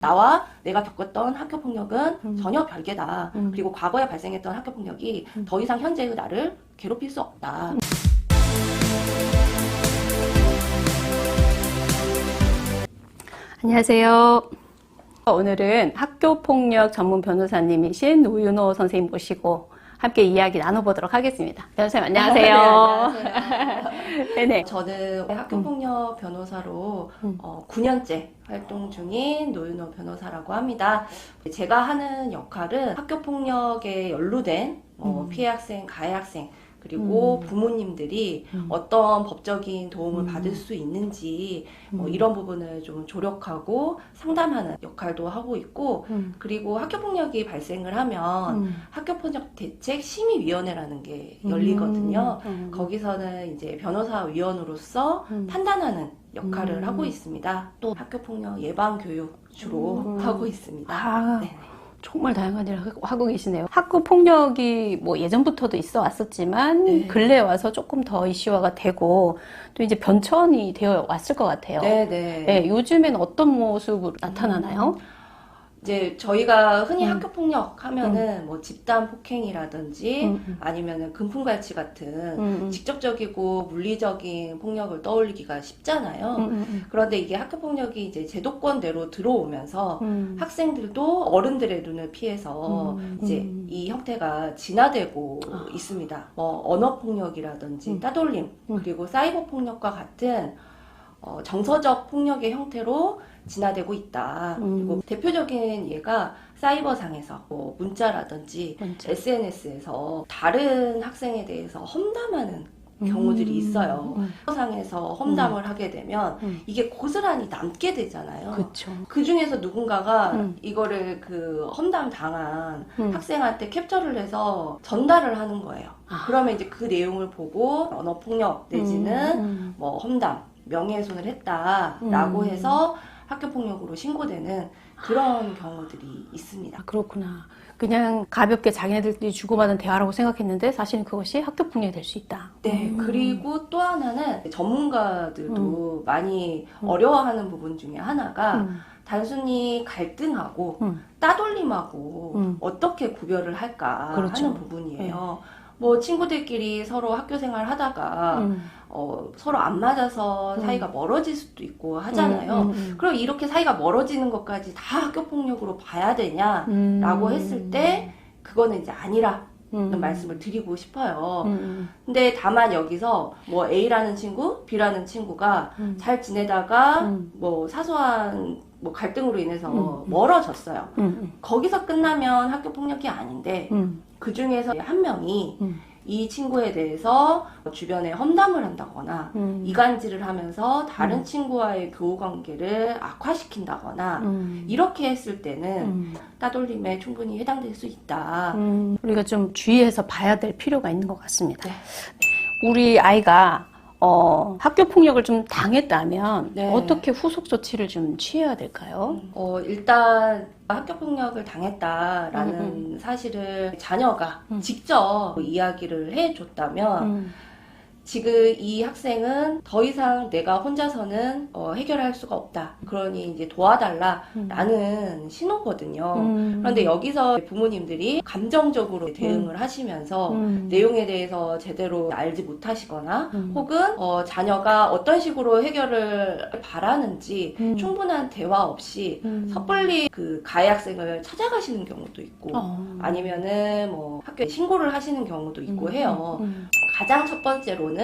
나와 내가 겪었던 학교폭력은 전혀 별개다. 그리고 과거에 발생했던 학교폭력이 더 이상 현재의 나를 괴롭힐 수 없다. 안녕하세요. 오늘은 학교폭력 전문 변호사님이신 노윤호 선생님 모시고 함께 이야기 나눠보도록 하겠습니다. 변호사님 안녕하세요. 네, 안녕하세요. 네네. 저는 학교폭력 변호사로 9년째 활동 중인 노윤호 변호사라고 합니다. 제가 하는 역할은 학교폭력에 연루된 피해 학생, 가해 학생, 그리고 부모님들이 어떤 법적인 도움을 받을 수 있는지 이런 부분을 좀 조력하고 상담하는 역할도 하고 있고, 그리고 학교폭력이 발생을 하면 학교폭력 대책 심의위원회라는 게 열리거든요. 거기서는 이제 변호사위원으로서 판단하는 역할을 하고 있습니다. 또 학교폭력 예방 교육 주로 하고 있습니다. 아, 네. 정말 다양한 일을 하고 계시네요. 학교 폭력이 뭐 예전부터도 있어 왔었지만 네. 근래에 와서 조금 더 이슈화가 되고 또 이제 변천이 되어 왔을 것 같아요. 네네. 네, 요즘에는 어떤 모습으로 나타나나요? 이제 저희가 흔히 학교폭력 하면은 뭐 집단 폭행이라든지 아니면은 금품갈취 같은 직접적이고 물리적인 폭력을 떠올리기가 쉽잖아요. 그런데 이게 학교폭력이 이제 제도권대로 들어오면서 학생들도 어른들의 눈을 피해서 이제 이 형태가 진화되고 있습니다. 뭐 언어폭력이라든지 따돌림, 그리고 사이버 폭력과 같은 정서적 폭력의 형태로 진화되고 있다. 그리고 대표적인 예가 사이버상에서 뭐 문자라든지 SNS에서 다른 학생에 대해서 험담하는 경우들이 있어요. 사이버상에서 험담을 하게 되면 이게 고스란히 남게 되잖아요. 그렇죠. 그 중에서 누군가가 이거를 그 험담 당한 학생한테 capture를 해서 전달을 하는 거예요. 그러면 이제 그 내용을 보고 언어폭력 내지는 뭐 험담, 명예훼손을 했다라고 해서 학교폭력으로 신고되는 그런 경우들이 있습니다. 그렇구나. 그냥 가볍게 자기네들끼리 주고받은 대화라고 생각했는데 사실은 그것이 학교폭력이 될 수 있다. 네, 그리고 또 하나는 전문가들도 많이 어려워하는 부분 중에 하나가 단순히 갈등하고 따돌림하고 어떻게 구별을 할까 그렇죠. 하는 부분이에요. 뭐 친구들끼리 서로 학교 생활 하다가 서로 안 맞아서 사이가 멀어질 수도 있고 하잖아요. 그럼 이렇게 사이가 멀어지는 것까지 다 학교폭력으로 봐야 되냐라고 했을 때 그거는 이제 아니라는 말씀을 드리고 싶어요. 근데 다만 여기서 뭐 A라는 친구, B라는 친구가 잘 지내다가 뭐 사소한 뭐 갈등으로 인해서 멀어졌어요. 거기서 끝나면 학교폭력이 아닌데 그 중에서 한 명이 이 친구에 대해서 주변에 험담을 한다거나 이간질을 하면서 다른 친구와의 교우 관계를 악화시킨다거나 이렇게 했을 때는 따돌림에 충분히 해당될 수 있다. 우리가 좀 주의해서 봐야 될 필요가 있는 것 같습니다. 네. 우리 아이가 학교 폭력을 좀 당했다면 네. 어떻게 후속 조치를 좀 취해야 될까요? 일단 학교폭력을 당했다라는 사실을 자녀가 직접 이야기를 해줬다면 지금 이 학생은 더 이상 내가 혼자서는 해결할 수가 없다. 그러니 이제 도와달라라는 신호거든요. 그런데 여기서 부모님들이 감정적으로 대응을 하시면서 내용에 대해서 제대로 알지 못하시거나 혹은 자녀가 어떤 식으로 해결을 바라는지 충분한 대화 없이 섣불리 그 가해 학생을 찾아가시는 경우도 있고 아니면은 뭐 학교에 신고를 하시는 경우도 있고 해요. 가장 첫 번째로는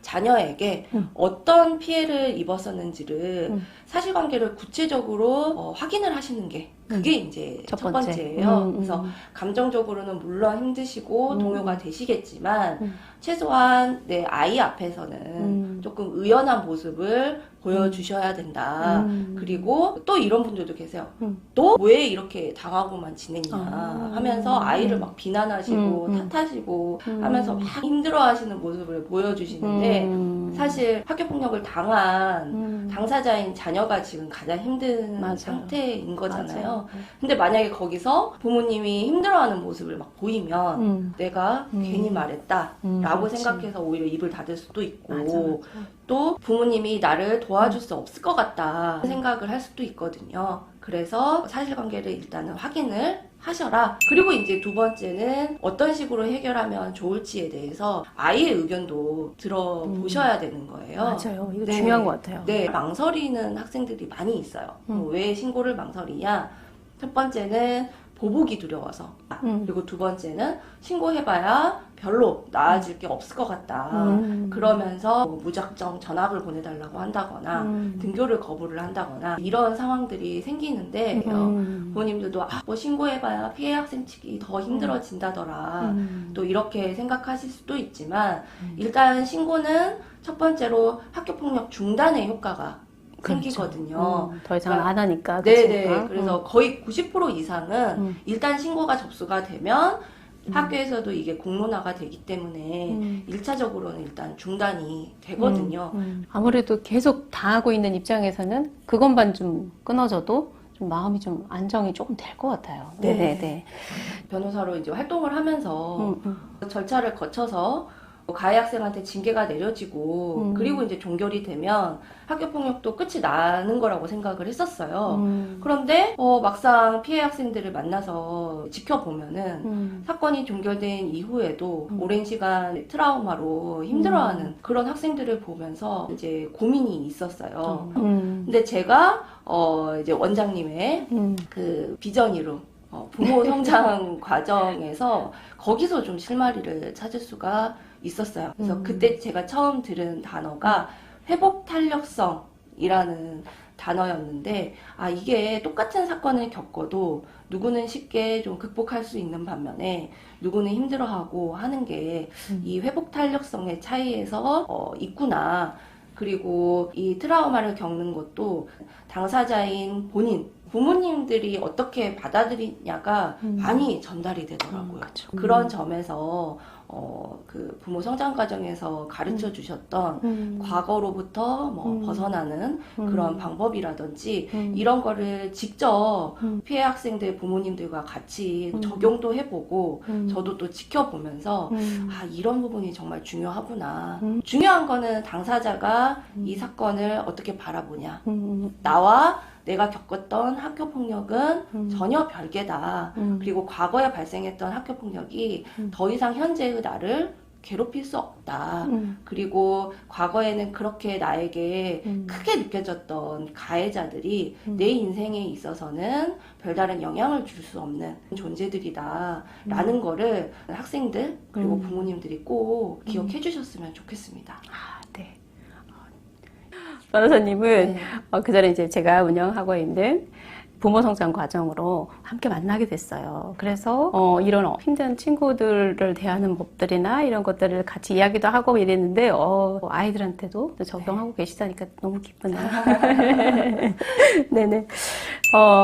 자녀에게 어떤 피해를 입었었는지를 사실관계를 구체적으로 확인을 하시는 게 그게 이제 첫 번째예요. 그래서 감정적으로는 물론 힘드시고 동요가 되시겠지만 최소한 내 아이 앞에서는 조금 의연한 모습을 보여주셔야 된다. 그리고 또 이런 분들도 계세요. 너 왜 이렇게 당하고만 지냈냐 하면서 아이를 막 비난하시고 탓하시고 하면서 막 힘들어하시는 모습을 보여주시는데 근데 사실 학교폭력을 당한 당사자인 자녀가 지금 가장 힘든 맞아요. 상태인 거잖아요. 맞아요. 근데 만약에 거기서 부모님이 힘들어하는 모습을 막 보이면 내가 괜히 말했다 라고 그렇지. 생각해서 오히려 입을 닫을 수도 있고 맞아. 또 부모님이 나를 도와줄 수 없을 것 같다 생각을 할 수도 있거든요. 그래서 사실관계를 일단은 확인을 하셔라. 그리고 이제 두 번째는 어떤 식으로 해결하면 좋을지에 대해서 아이의 의견도 들어보셔야 되는 거예요. 맞아요. 이거 네. 중요한 것 같아요. 네, 망설이는 학생들이 많이 있어요. 왜 신고를 망설이냐? 첫 번째는 보복이 두려워서. 그리고 두 번째는 신고해봐야 별로 나아질 게 없을 것 같다. 그러면서 뭐 무작정 전학을 보내달라고 한다거나 등교를 거부를 한다거나 이런 상황들이 생기는데 부모님들도 뭐 신고해봐야 피해 학생 측이 더 힘들어진다더라. 또 이렇게 생각하실 수도 있지만 일단 신고는 첫 번째로 학교폭력 중단의 효과가 생기거든요. 더 이상 안 하니까. 네네. 그치? 그래서 거의 90% 이상은 일단 신고가 접수가 되면 학교에서도 이게 공론화가 되기 때문에 1차적으로는 일단 중단이 되거든요. 아무래도 계속 당하고 있는 입장에서는 그것만 좀 끊어져도 좀 마음이 좀 안정이 조금 될 것 같아요. 네. 네네네. 변호사로 이제 활동을 하면서 절차를 거쳐서 가해 학생한테 징계가 내려지고 그리고 이제 종결이 되면 학교폭력도 끝이 나는 거라고 생각을 했었어요. 그런데 막상 피해 학생들을 만나서 지켜보면은 사건이 종결된 이후에도 오랜 시간 트라우마로 힘들어하는 그런 학생들을 보면서 이제 고민이 있었어요. 근데 제가 이제 원장님의 그 비전이로 부모 성장 과정에서 거기서 좀 실마리를 찾을 수가 있었어요. 그래서 그때 제가 처음 들은 단어가 회복 탄력성이라는 단어였는데, 이게 똑같은 사건을 겪어도 누구는 쉽게 좀 극복할 수 있는 반면에 누구는 힘들어하고 하는 게 이 회복 탄력성의 차이에서 있구나. 그리고 이 트라우마를 겪는 것도 당사자인 본인, 부모님들이 어떻게 받아들이냐가 많이 전달이 되더라고요. 그런 점에서 그 부모 성장 과정에서 가르쳐 주셨던 과거로부터 뭐 벗어나는 그런 방법이라든지 이런 거를 직접 피해 학생들 부모님들과 같이 적용도 해보고 저도 또 지켜보면서 이런 부분이 정말 중요하구나. 중요한 거는 당사자가 이 사건을 어떻게 바라보냐. 나와 내가 겪었던 학교폭력은 전혀 별개다. 그리고 과거에 발생했던 학교폭력이 더 이상 현재의 나를 괴롭힐 수 없다. 그리고 과거에는 그렇게 나에게 크게 느껴졌던 가해자들이 내 인생에 있어서는 별다른 영향을 줄 수 없는 존재들이다. 라는 거를 학생들 그리고 부모님들이 꼭 기억해 주셨으면 좋겠습니다. 네. 변호사님은 네. 그 전에 이제 제가 운영하고 있는 부모 성장 과정으로 함께 만나게 됐어요. 그래서 이런 힘든 친구들을 대하는 법들이나 이런 것들을 같이 이야기도 하고 이랬는데 아이들한테도 적용하고 계시다니까 너무 기쁘네요. 네네.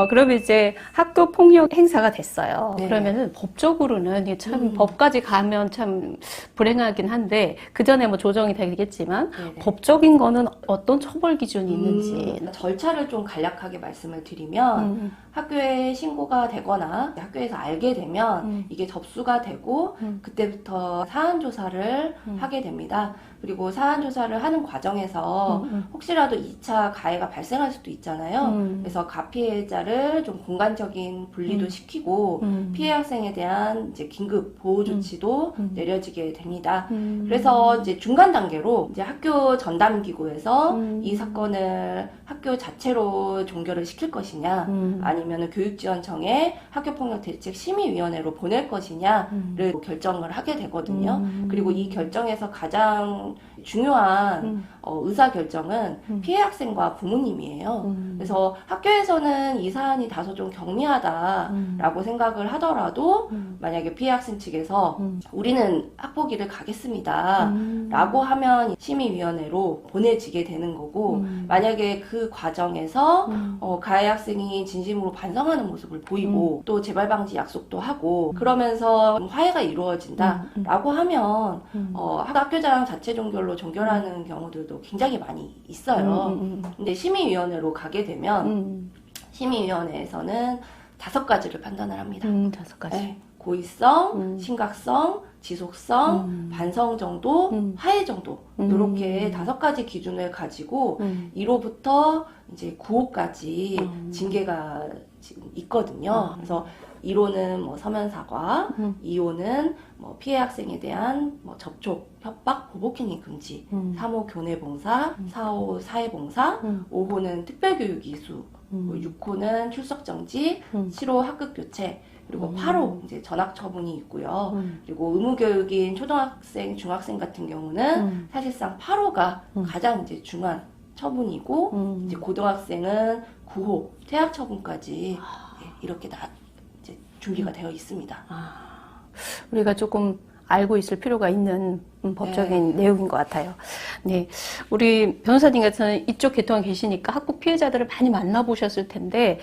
그러면 이제 학교 폭력 행사가 됐어요. 네. 그러면은 법적으로는 이게 참 법까지 가면 참 불행하긴 한데 그 전에 뭐 조정이 되겠지만 네네. 법적인 거는 어떤 처벌 기준이 있는지. 절차를 좀 간략하게 말씀을 드리면 학교에 신고가 되거나 학교에서 알게 되면 이게 접수가 되고 그때부터 사안 조사를 하게 됩니다. 그리고 사안 조사를 하는 과정에서 혹시라도 2차 가해가 발생할 수도 있잖아요. 그래서 가피해자를 좀 공간적인 분리도 시키고 피해 학생에 대한 이제 긴급 보호 조치도 내려지게 됩니다. 그래서 이제 중간 단계로 이제 학교 전담 기구에서 이 사건을 학교 자체로 종결을 시킬 것이냐, 아니면 교육지원청에 학교폭력대책심의위원회로 보낼 것이냐를 결정을 하게 되거든요. 그리고 이 결정에서 가장 중요한 의사 결정은 피해 학생과 부모님이에요. 그래서 학교에서는 이 사안이 다소 좀 경미하다라고 생각을 하더라도 만약에 피해 학생 측에서 우리는 학폭위를 가겠습니다 라고 하면 심의위원회로 보내지게 되는 거고, 만약에 그 과정에서 가해 학생이 진심으로 반성하는 모습을 보이고 또 재발 방지 약속도 하고 그러면서 화해가 이루어진다 라고 하면 학교장 자체 종결로 종결하는 경우들도 굉장히 많이 있어요. 근데 심의위원회로 가게 되면 심의위원회에서는 5가지를 판단을 합니다. 5가지. 네, 고의성, 심각성, 지속성, 반성 정도, 화해 정도 이렇게 5가지 기준을 가지고 1호부터 이제 9호까지 징계가 지금 있거든요. 그래서 1호는 뭐 서면 사과, 2호는 뭐 피해 학생에 대한 뭐 접촉, 협박, 보복행위 금지, 3호 교내 봉사, 4호 사회 봉사, 5호는 특별교육 이수, 6호는 출석 정지, 7호 학급 교체, 그리고 8호 이제 전학 처분이 있고요. 그리고 의무교육인 초등학생, 중학생 같은 경우는 사실상 8호가 가장 이제 중한 처분이고, 이제 고등학생은 9호 퇴학 처분까지 이렇게 다 이제 준비가 되어 있습니다. 우리가 조금 알고 있을 필요가 있는 법적인 내용인 것 같아요. 네, 우리 변호사님 같은 이쪽 계통에 계시니까 학폭 피해자들을 많이 만나보셨을 텐데,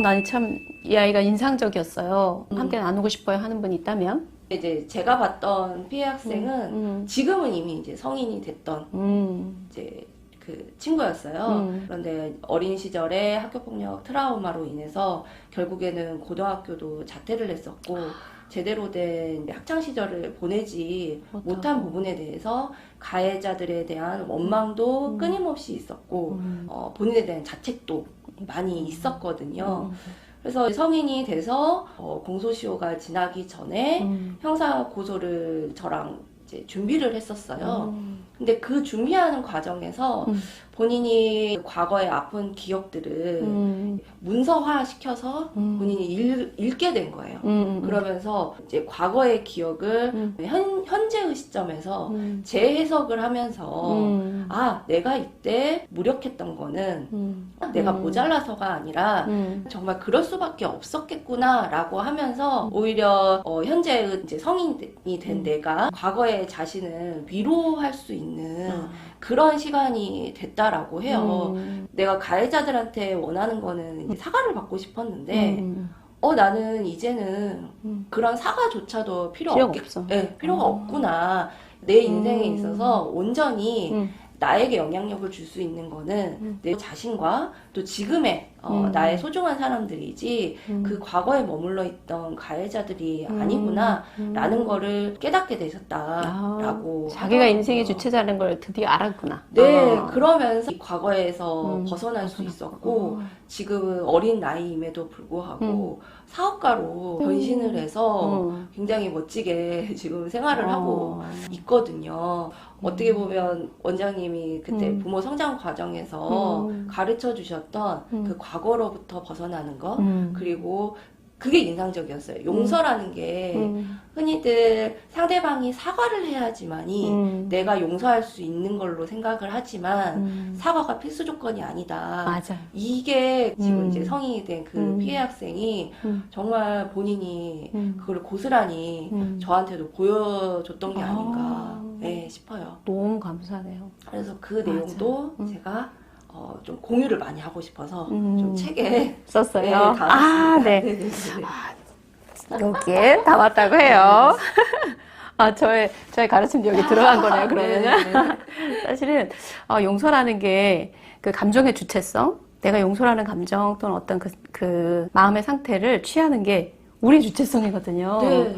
나는 참 이 아이가 인상적이었어요. 함께 나누고 싶어요 하는 분이 있다면? 이제 제가 봤던 피해 학생은 지금은 이미 이제 성인이 됐던 이제 그 친구였어요. 그런데 어린 시절에 학교폭력 트라우마로 인해서 결국에는 고등학교도 자퇴를 했었고 제대로 된 학창 시절을 보내지 못한 부분에 대해서 가해자들에 대한 원망도 끊임없이 있었고 본인에 대한 자책도 많이 있었거든요. 그래서 성인이 돼서 공소시효가 지나기 전에 형사 고소를 저랑 이제 준비를 했었어요. 근데 그 준비하는 과정에서 본인이 과거의 아픈 기억들을 문서화 시켜서 본인이 읽게 된 거예요. 그러면서 이제 과거의 기억을 현재의 시점에서 재해석을 하면서 아, 내가 이때 무력했던 거는 내가 모자라서가 아니라 정말 그럴 수밖에 없었겠구나 라고 하면서 오히려 현재의 이제 성인이 된 내가 과거의 자신을 위로할 수 있는 그런 시간이 됐다라고 해요. 내가 가해자들한테 원하는 거는 이제 사과를 받고 싶었는데 나는 이제는 그런 사과조차도 필요가 없어. 네, 필요가 없구나. 내 인생에 있어서 온전히 나에게 영향력을 줄 수 있는 거는 내 자신과 또 지금의 나의 소중한 사람들이지 그 과거에 머물러 있던 가해자들이 아니구나 라는 거를 깨닫게 되셨다라고 자기가 하더라고요. 인생의 주체자라는 걸 드디어 알았구나. 네, 그러면서 이 과거에서 벗어날 수 있었고 지금 어린 나이임에도 불구하고 사업가로 변신을 해서 굉장히 멋지게 지금 생활을 하고 있거든요. 어떻게 보면 원장님이 그때 부모 성장 과정에서 가르쳐 주셨던 그 과거로부터 벗어나는 것 그리고 그게 인상적이었어요. 용서라는 게 흔히들 상대방이 사과를 해야지만이 내가 용서할 수 있는 걸로 생각을 하지만 사과가 필수 조건이 아니다. 맞아. 이게 지금 이제 성인이 된 그 피해 학생이 정말 본인이 그걸 고스란히 저한테도 보여줬던 게 아닌가 네, 싶어요. 너무 감사해요. 그래서 그 내용도 제가 좀 공유를 많이 하고 싶어서 좀 책에 썼어요. 네, 담았습니다. 네. 네네네. 여기에 담았다고 해요. 저의 가르침도 여기 들어간 거네요, 그러면은. 사실은, 용서라는 게 그 감정의 주체성, 내가 용서라는 감정 또는 어떤 그 마음의 상태를 취하는 게 우리 주체성이거든요. 네.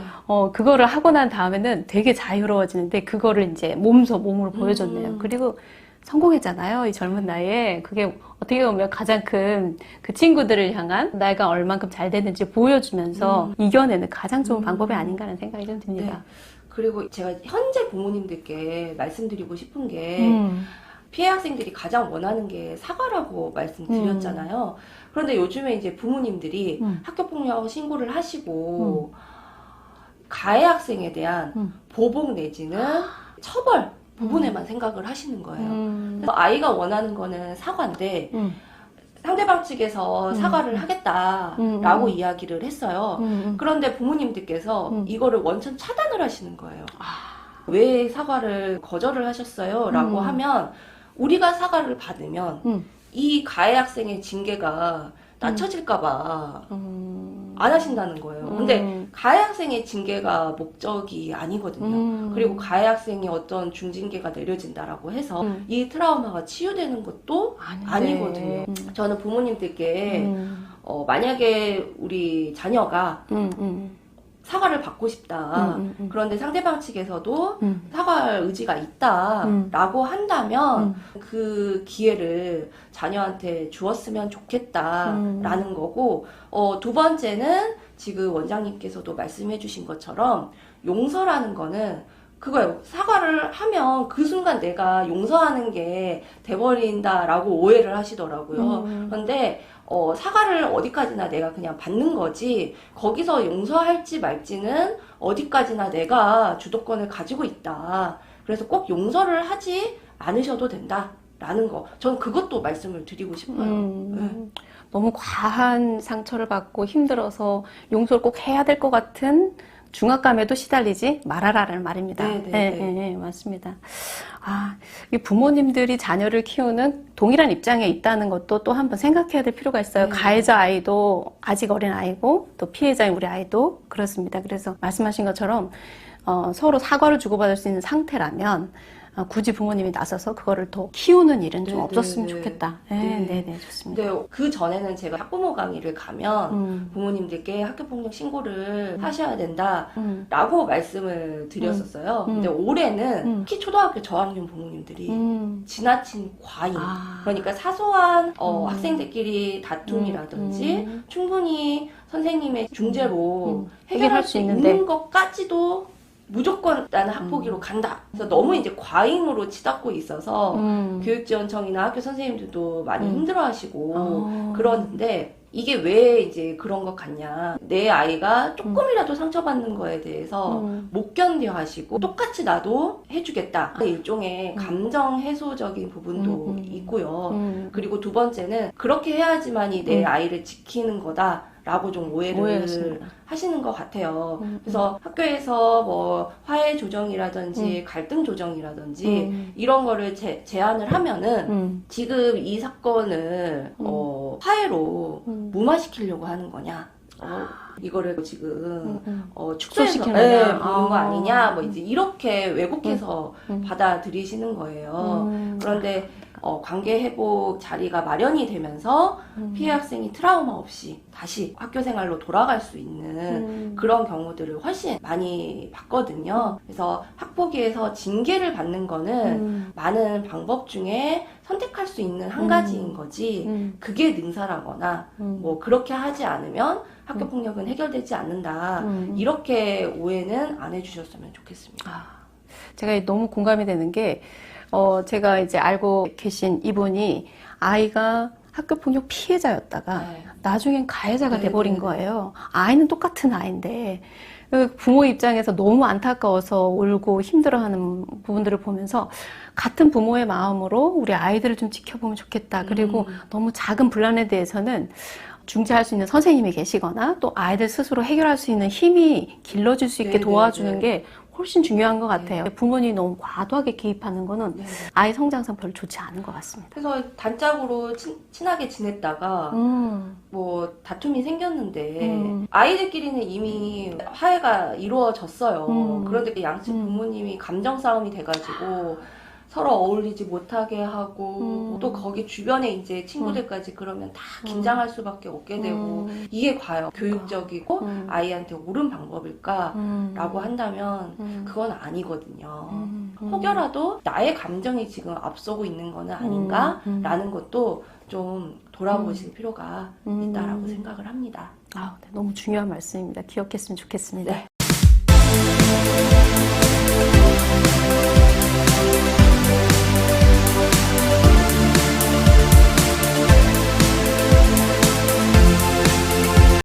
그거를 하고 난 다음에는 되게 자유로워지는데 그거를 이제 몸으로 보여줬네요. 그리고 성공했잖아요. 이 젊은 나이에. 그게 어떻게 보면 가장 큰 그 친구들을 향한 내가 얼만큼 잘 됐는지 보여주면서 이겨내는 가장 좋은 방법이 아닌가 하는 생각이 좀 듭니다. 네. 그리고 제가 현재 부모님들께 말씀드리고 싶은 게 피해 학생들이 가장 원하는 게 사과라고 말씀드렸잖아요. 그런데 요즘에 이제 부모님들이 학교폭력 신고를 하시고 가해 학생에 대한 보복 내지는 처벌 부분에만 생각을 하시는 거예요. 그래서 아이가 원하는 거는 사과인데 상대방 측에서 사과를 하겠다라고 이야기를 했어요. 그런데 부모님들께서 이거를 원천 차단을 하시는 거예요. 왜 사과를 거절을 하셨어요? 라고 하면 우리가 사과를 받으면 이 가해 학생의 징계가 낮춰질까봐 안 하신다는 거예요. 근데 가해 학생의 징계가 목적이 아니거든요. 그리고 가해 학생이 어떤 중징계가 내려진다라고 해서 이 트라우마가 치유되는 것도 아니거든요. 저는 부모님들께 만약에 우리 자녀가 사과를 받고 싶다. 그런데 상대방 측에서도 사과할 의지가 있다라고 한다면 그 기회를 자녀한테 주었으면 좋겠다라는 거고, 두 번째는 지금 원장님께서도 말씀해 주신 것처럼 용서라는 거는 그거예요. 사과를 하면 그 순간 내가 용서하는 게 돼버린다라고 오해를 하시더라고요. 그런데 사과를 어디까지나 내가 그냥 받는 거지, 거기서 용서할지 말지는 어디까지나 내가 주도권을 가지고 있다. 그래서 꼭 용서를 하지 않으셔도 된다라는 거. 전 그것도 말씀을 드리고 싶어요. 너무 과한 상처를 받고 힘들어서 용서를 꼭 해야 될 것 같은 중압감에도 시달리지 말아라라는 말입니다. 네, 맞습니다. 이 부모님들이 자녀를 키우는 동일한 입장에 있다는 것도 또 한번 생각해야 될 필요가 있어요. 가해자 아이도 아직 어린 아이고 또 피해자인 우리 아이도 그렇습니다. 그래서 말씀하신 것처럼 서로 사과를 주고받을 수 있는 상태라면 굳이 부모님이 나서서 그거를 더 키우는 일은 좀 없었으면 좋겠다. 네, 좋습니다. 근데 그 전에는 제가 학부모 강의를 가면 부모님들께 학교폭력 신고를 하셔야 된다라고 말씀을 드렸었어요. 근데 올해는 특히 초등학교 저학년 부모님들이 지나친 과잉, 그러니까 사소한 학생들끼리 다툼이라든지 충분히 선생님의 중재로 해결할 수 있는 것까지도 무조건 나는 학폭위로 간다. 그래서 너무 이제 과잉으로 치닫고 있어서 교육지원청이나 학교 선생님들도 많이 힘들어하시고 그러는데, 이게 왜 이제 그런 것 같냐. 내 아이가 조금이라도 상처받는 거에 대해서 못 견뎌 하시고 똑같이 나도 해주겠다. 일종의 감정 해소적인 부분도 있고요. 그리고 두 번째는 그렇게 해야지만이 내 아이를 지키는 거다. 라고 좀 오해를 하시는 것 같아요. 그래서 학교에서 뭐 화해 조정이라든지 갈등 조정이라든지 이런 거를 제안을 하면은 지금 이 사건을 화해로 무마시키려고 하는 거냐, 이거를 지금 축소해서 보는 거 아니냐, 뭐 이제 이렇게 왜곡해서 받아들이시는 거예요. 그런데 관계 회복 자리가 마련이 되면서 피해 학생이 트라우마 없이 다시 학교 생활로 돌아갈 수 있는 그런 경우들을 훨씬 많이 봤거든요. 그래서 학폭위에서 징계를 받는 거는 많은 방법 중에 선택할 수 있는 한 가지인 거지, 그게 능사라거나 뭐 그렇게 하지 않으면 학교 폭력은 해결되지 않는다, 이렇게 오해는 안 해주셨으면 좋겠습니다. 제가 너무 공감이 되는 게, 제가 이제 알고 계신 이분이 아이가 학교폭력 피해자였다가 나중엔 가해자가 돼버린 거예요. 아이는 똑같은 아이인데 부모 입장에서 너무 안타까워서 울고 힘들어하는 부분들을 보면서 같은 부모의 마음으로 우리 아이들을 좀 지켜보면 좋겠다. 그리고 너무 작은 분란에 대해서는 중재할 수 있는 선생님이 계시거나 또 아이들 스스로 해결할 수 있는 힘이 길러질 수 있게 도와주는 게 훨씬 중요한 것 같아요. 부모님이 너무 과도하게 개입하는 거는 아이 성장상 별로 좋지 않은 것 같습니다. 그래서 단짝으로 친하게 지냈다가 뭐 다툼이 생겼는데 아이들끼리는 이미 화해가 이루어졌어요. 그런데 양측 부모님이 감정 싸움이 돼가지고 서로 어울리지 못하게 하고 또 거기 주변에 이제 친구들까지 그러면 다 긴장할 수밖에 없게 되고, 이게 과연 교육적이고 아이한테 옳은 방법일까 라고 한다면 그건 아니거든요. 혹여라도 나의 감정이 지금 앞서고 있는 거는 아닌가 라는 것도 좀 돌아보실 필요가 있다라고 생각을 합니다. 너무 중요한 말씀입니다. 기억했으면 좋겠습니다. 네.